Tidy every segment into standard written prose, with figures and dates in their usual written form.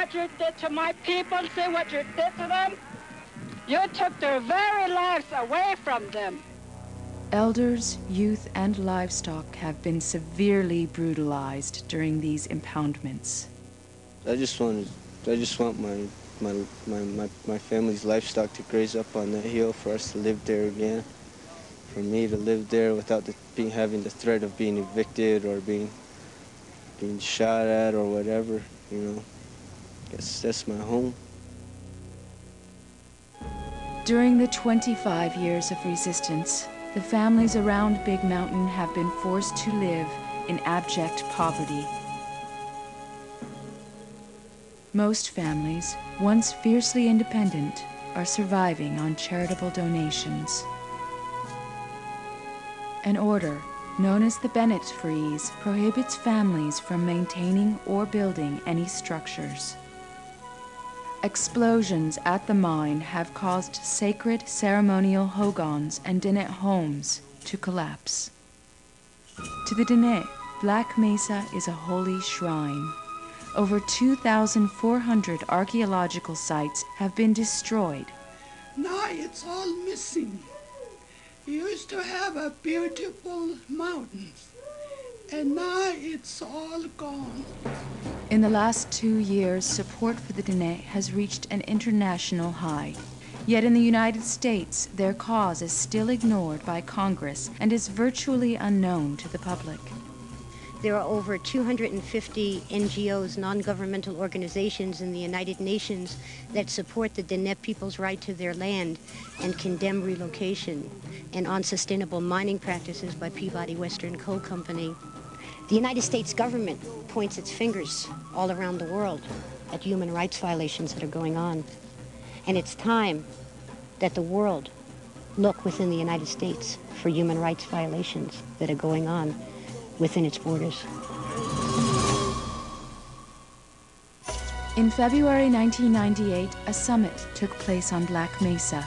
what you did to my people, see what you did to them. You took their very lives away from them. Elders, youth, and livestock have been severely brutalized during these impoundments. I just want my family's livestock to graze up on that hill, for us to live there again, for me to live there without having the threat of being evicted or being shot at or whatever, you know. I guess that's my home. During the 25 years of resistance, the families around Big Mountain have been forced to live in abject poverty. Most families, once fiercely independent, are surviving on charitable donations. An order, known as the Bennett Freeze, prohibits families from maintaining or building any structures. Explosions at the mine have caused sacred ceremonial hogans and Diné homes to collapse. To the Diné, Black Mesa is a holy shrine. Over 2,400 archaeological sites have been destroyed. Now it's all missing. We used to have a beautiful mountains, and now it's all gone. In the last 2 years, support for the Diné has reached an international high. Yet in the United States, their cause is still ignored by Congress and is virtually unknown to the public. There are over 250 NGOs, non-governmental organizations in the United Nations that support the Diné people's right to their land and condemn relocation and unsustainable mining practices by Peabody Western Coal Company. The United States government points its fingers all around the world at human rights violations that are going on. And it's time that the world look within the United States for human rights violations that are going on within its borders. In February 1998, a summit took place on Black Mesa.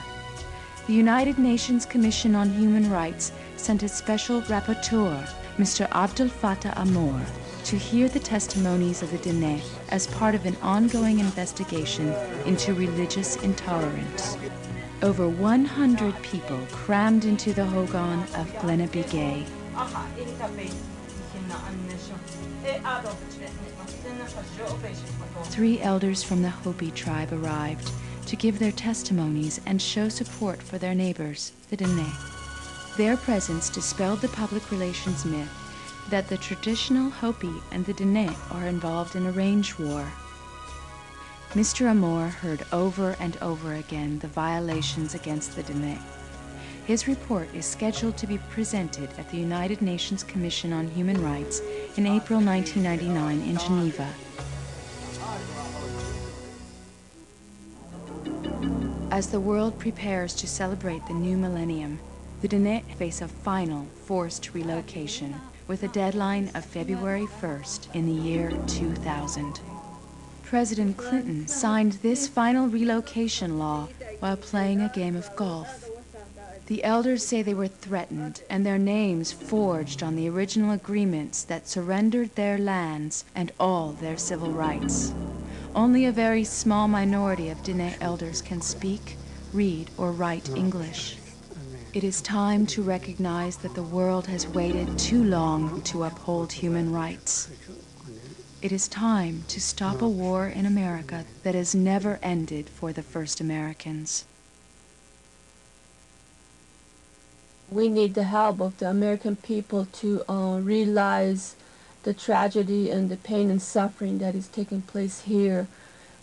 The United Nations Commission on Human Rights sent a special rapporteur, Mr. Abdel Fattah Amour, to hear the testimonies of the Diné as part of an ongoing investigation into religious intolerance. Over 100 people crammed into the Hogan of Glenabigay. 3 elders from the Hopi tribe arrived to give their testimonies and show support for their neighbors, the Diné. Their presence dispelled the public relations myth that the traditional Hopi and the Diné are involved in a range war. Mr. Amour heard over and over again the violations against the Diné. His report is scheduled to be presented at the United Nations Commission on Human Rights in April 1999 in Geneva. As the world prepares to celebrate the new millennium, the Diné face a final forced relocation with a deadline of February 1st in the year 2000. President Clinton signed this final relocation law while playing a game of golf. The elders say they were threatened and their names forged on the original agreements that surrendered their lands and all their civil rights. Only a very small minority of Diné elders can speak, read, or write English. It is time to recognize that the world has waited too long to uphold human rights. It is time to stop a war in America that has never ended for the first Americans. We need the help of the American people to realize the tragedy and the pain and suffering that is taking place here,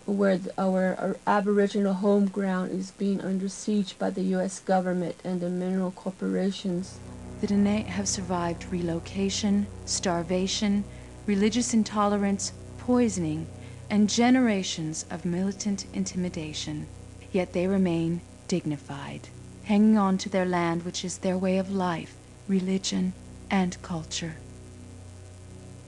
where our Aboriginal home ground is being under siege by the U.S. government and the mineral corporations. The Diné have survived relocation, starvation, religious intolerance, poisoning, and generations of militant intimidation. Yet they remain dignified, hanging on to their land, which is their way of life, religion, and culture.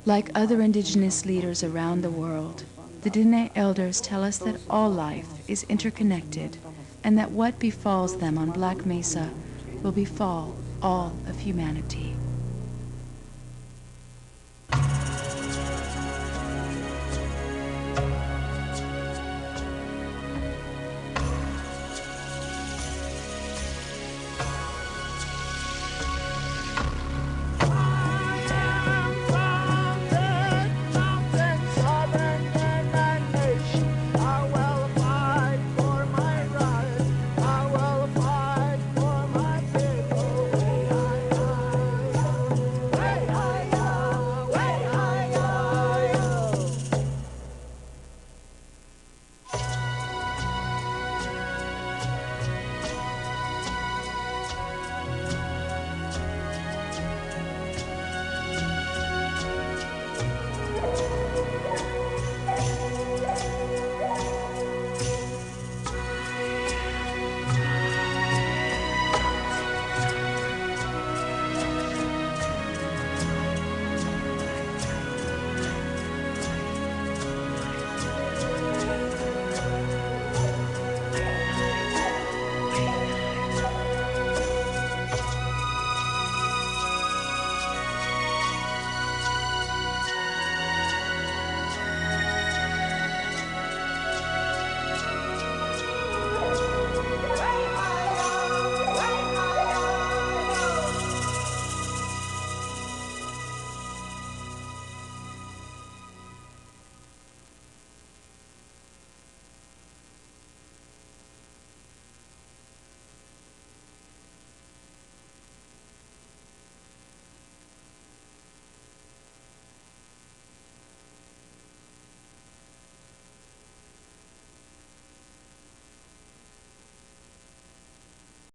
Like other indigenous leaders around the world, the Diné elders tell us that all life is interconnected and that what befalls them on Black Mesa will befall all of humanity.